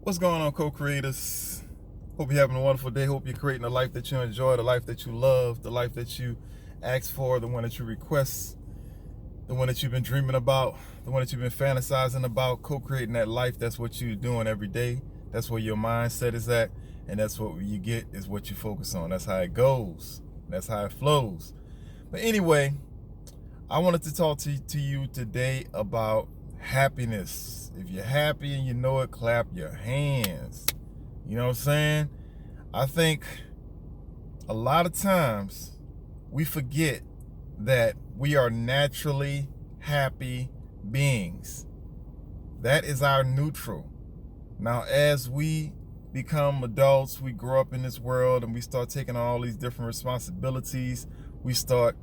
What's going on, co-creators? Hope you're having a wonderful day. Hope you're creating a life that you enjoy, the life that you love, the life that you ask for, the one that you request, the one that you've been dreaming about, the one that you've been fantasizing about. Co-creating that life, that's what you're doing every day. That's where your mindset is at, and that's what you get is what you focus on. That's how it goes. That's how it flows. But anyway, I wanted to talk to you today about happiness. If you're happy and you know it, clap your hands. You know what I'm saying? I think a lot of times we forget that we are naturally happy beings. That is our neutral. Now, as we become adults, we grow up in this world and we start taking on all these different responsibilities. We start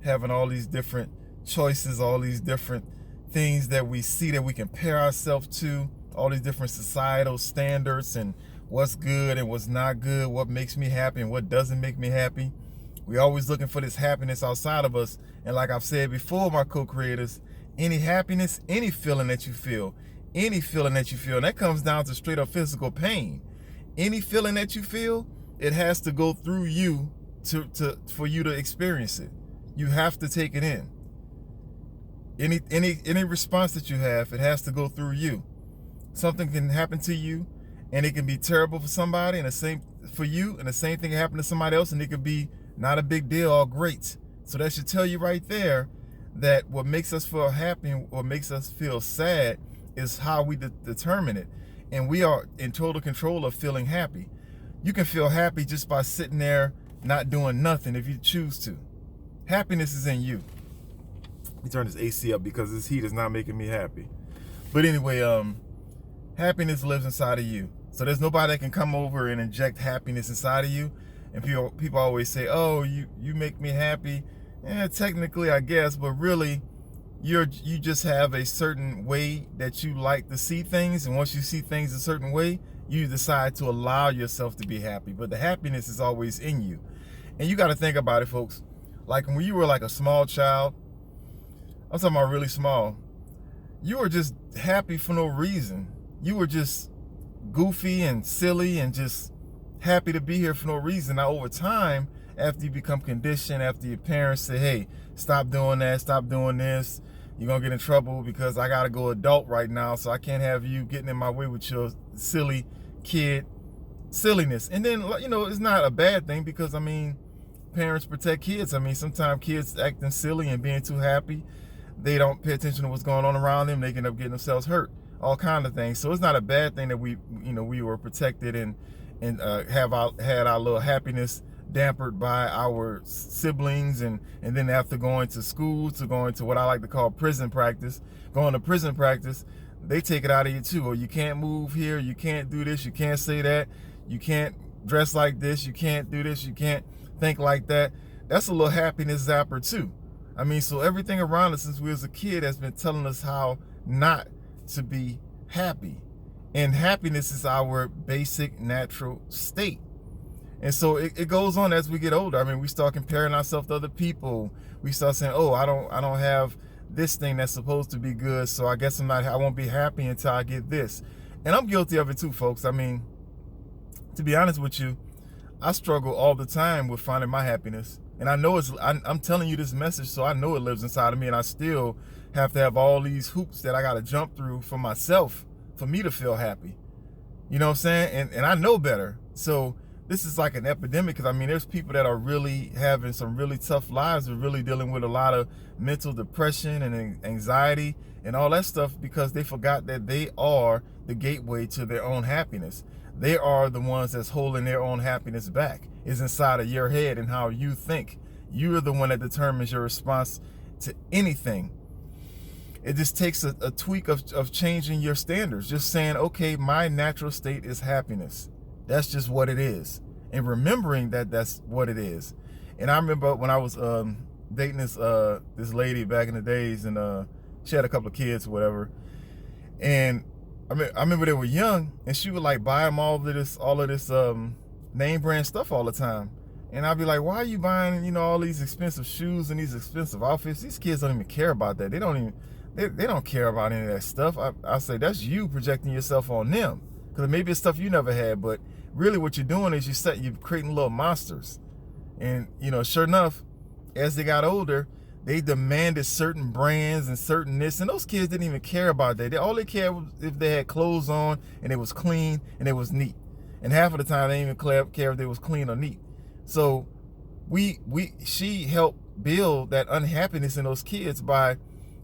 having all these different choices, all these different things that we see that we compare ourselves to, all these different societal standards and what's good and what's not good, what makes me happy and what doesn't make me happy. We're always looking for this happiness outside of us. And like I've said before, my co-creators, any happiness, any feeling that you feel, and that comes down to straight up physical pain. Any feeling that you feel, it has to go through you for you to experience it. You have to take it in. Any response that you have, it has to go through you. Something can happen to you and it can be terrible for somebody and the same for you, and the same thing can happen to somebody else and it could be not a big deal or great. So that should tell you right there that what makes us feel happy and what makes us feel sad is how we determine it. And we are in total control of feeling happy. You can feel happy just by sitting there not doing nothing if you choose to. Happiness is in you. Let me turn this AC up because this heat is not making me happy. But anyway, happiness lives inside of you. So there's nobody that can come over and inject happiness inside of you. And people always say, oh, you make me happy. Yeah, technically, I guess, but really, you just have a certain way that you like to see things. And once you see things a certain way, you decide to allow yourself to be happy. But the happiness is always in you. And you got to think about it, folks. Like when you were like a small child, I'm talking about really small, you were just happy for no reason. You were just goofy and silly and just happy to be here for no reason. Now, over time, after you become conditioned, after your parents say, hey, stop doing that, stop doing this, you're going to get in trouble because I got to go adult right now, so I can't have you getting in my way with your silly kid silliness. And then, you know, it's not a bad thing because, I mean, parents protect kids. I mean, sometimes kids acting silly and being too happy, they don't pay attention to what's going on around them. They can end up getting themselves hurt, all kind of things. So it's not a bad thing that we were protected and had our little happiness dampered by our siblings, and then after going to school, to going to what I like to call prison practice, going to prison practice, they take it out of you too. Or you can't move here, you can't do this, you can't say that, you can't dress like this, you can't do this, you can't think like that. That's a little happiness zapper too. I mean, so everything around us since we was a kid has been telling us how not to be happy. And happiness is our basic natural state. And so it goes on as we get older. I mean, we start comparing ourselves to other people. We start saying, oh, I don't have this thing that's supposed to be good, so I guess I won't be happy until I get this. And I'm guilty of it too, folks. I mean, to be honest with you, I struggle all the time with finding my happiness. And I know I'm telling you this message, so I know it lives inside of me, and I still have to have all these hoops that I got to jump through for myself for me to feel happy. You know what I'm saying? And I know better. So this is like an epidemic, because I mean, there's people that are really having some really tough lives. They're really dealing with a lot of mental depression and anxiety and all that stuff because they forgot that they are the gateway to their own happiness. They are the ones that's holding their own happiness back. It's inside of your head and how you think. You are the one that determines your response to anything. It just takes a tweak of changing your standards. Just saying, okay, my natural state is happiness. That's just what it is. And remembering that that's what it is. And I remember when I was dating this lady back in the days, and she had a couple of kids or whatever. And I remember they were young, and she would like buy them all of this name brand stuff all the time. And I'd be like, why are you buying, all these expensive shoes and these expensive outfits? These kids don't even care about that. They don't care about any of that stuff. I say, that's you projecting yourself on them. because maybe it's stuff you never had, but really what you're doing is you're creating little monsters. And, you know, sure enough, as they got older, they demanded certain brands and certain this, and those kids didn't even care about that. All they cared was if they had clothes on and it was clean and it was neat. And half of the time they didn't even care if they was clean or neat. So she helped build that unhappiness in those kids by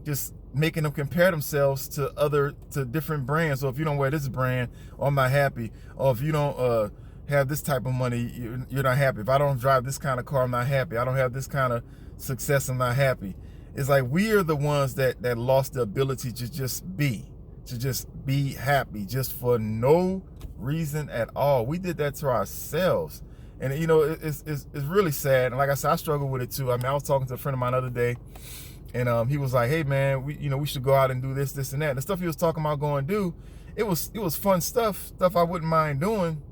just making them compare themselves to different brands. So if you don't wear this brand, oh, I'm not happy. Or if you don't have this type of money, you're not happy. If I don't drive this kind of car, I'm not happy. I don't have this kind of success, I'm not happy. It's like we are the ones that lost the ability to just be happy, just for no reason at all. We did that to ourselves. And, you know, it's really sad. And like I said, I struggle with it too. I mean, I was talking to a friend of mine the other day, and he was like, hey man, we should go out and do this, and that. And the stuff he was talking about going to do, it was fun stuff I wouldn't mind doing,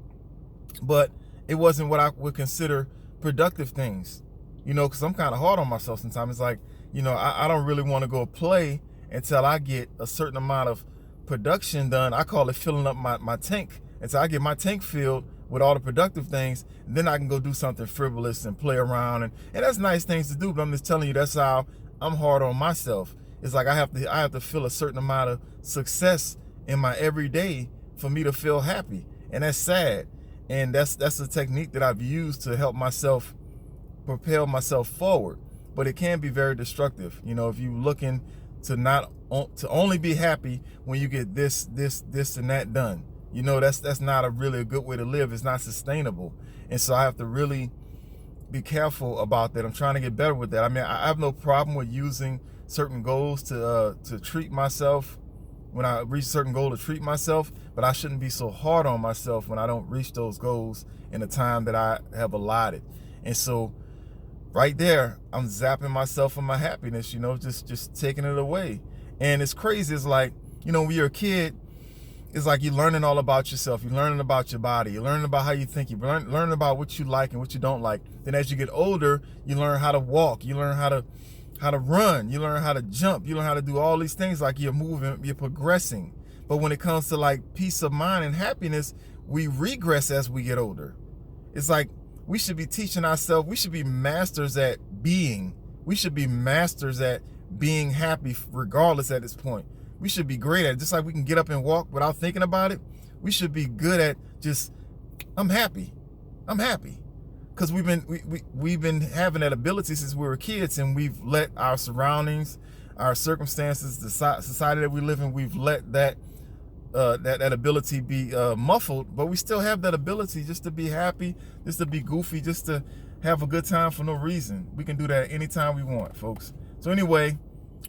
but it wasn't what I would consider productive things. You know, because I'm kind of hard on myself sometimes. It's like, you know, I don't really want to go play until I get a certain amount of production done. I call it filling up my tank. Until I get my tank filled with all the productive things, then I can go do something frivolous and play around. And that's nice things to do, but I'm just telling you, that's how I'm hard on myself. It's like I have to feel a certain amount of success in my everyday for me to feel happy. And that's sad. And that's a technique that I've used to help myself propel myself forward, but it can be very destructive. You know, if you looking to only be happy when you get this and that done, you know, that's not a really good way to live. It's not sustainable. And so I have to really be careful about that. I'm trying to get better with that. I mean, I have no problem with using certain goals to treat myself when I reach a certain goal, to treat myself, but I shouldn't be so hard on myself when I don't reach those goals in the time that I have allotted. And so right there, I'm zapping myself from my happiness, you know, just taking it away. And it's crazy. It's like, you know, when you're a kid, it's like you're learning all about yourself. You're learning about your body. You're learning about how you think. You're learning about what you like and what you don't like. Then as you get older, you learn how to walk. You learn how to run. You learn how to jump. You learn how to do all these things. Like you're moving, you're progressing. But when it comes to like peace of mind and happiness, we regress as we get older. It's like we should be teaching ourselves. We should be masters at being. We should be masters at being happy regardless at this point. We should be great at it. Just like we can get up and walk without thinking about it, we should be good at just, I'm happy. I'm happy. Because we've been having that ability since we were kids, and we've let our surroundings, our circumstances, the society that we live in, we've let that ability be muffled, but we still have that ability just to be happy, just to be goofy, just to have a good time for no reason. We can do that anytime we want, folks. So anyway,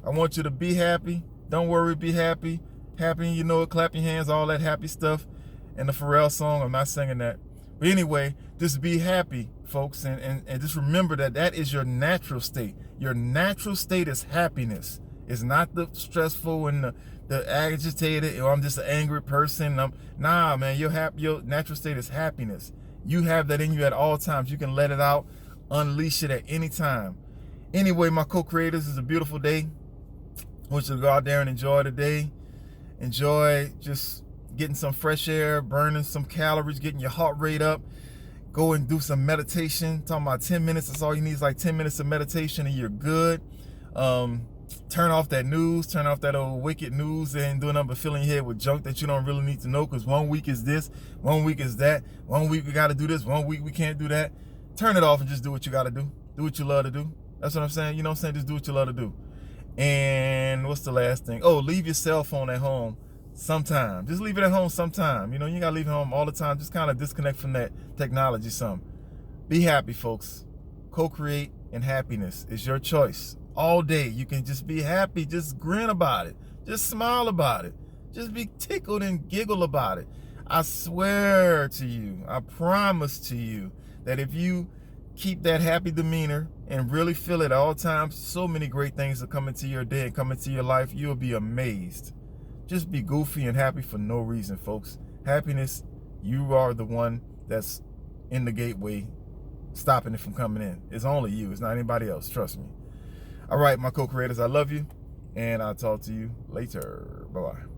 I want you to be happy. Don't worry, be happy. Happy, you know it, clap your hands, all that happy stuff. And the Pharrell song, I'm not singing that. But anyway, just be happy, folks, and just remember that is your natural state. Your natural state is happiness. It's not the stressful and the agitated, or I'm just an angry person. Nah, man, your natural state is happiness. You have that in you at all times. You can let it out, unleash it at any time. Anyway, my co-creators, it's a beautiful day. I want you to go out there and enjoy the day. Enjoy just getting some fresh air, burning some calories, getting your heart rate up. Go and do some meditation. Talking about 10 minutes. That's all you need is like 10 minutes of meditation and you're good. Turn off that news. Turn off that old wicked news and do nothing but filling your head with junk that you don't really need to know, because 1 week is this, 1 week is that. 1 week we got to do this, 1 week we can't do that. Turn it off and just do what you got to do. Do what you love to do. That's what I'm saying. You know what I'm saying? Just do what you love to do. And what's the last thing? Oh, leave your cell phone at home sometime. Just leave it at home sometime. You know, you got to leave it home all the time. Just kind of disconnect from that technology some. Be happy, folks. Co-create, and happiness is your choice. All day, you can just be happy. Just grin about it. Just smile about it. Just be tickled and giggle about it. I swear to you, I promise to you, that if you keep that happy demeanor and really feel it at all times, so many great things will come into your day and come into your life. You'll be amazed. Just be goofy and happy for no reason, folks. Happiness, you are the one that's in the gateway, stopping it from coming in. It's only you. It's not anybody else. Trust me. All right, my co-creators, I love you, and I'll talk to you later. Bye-bye.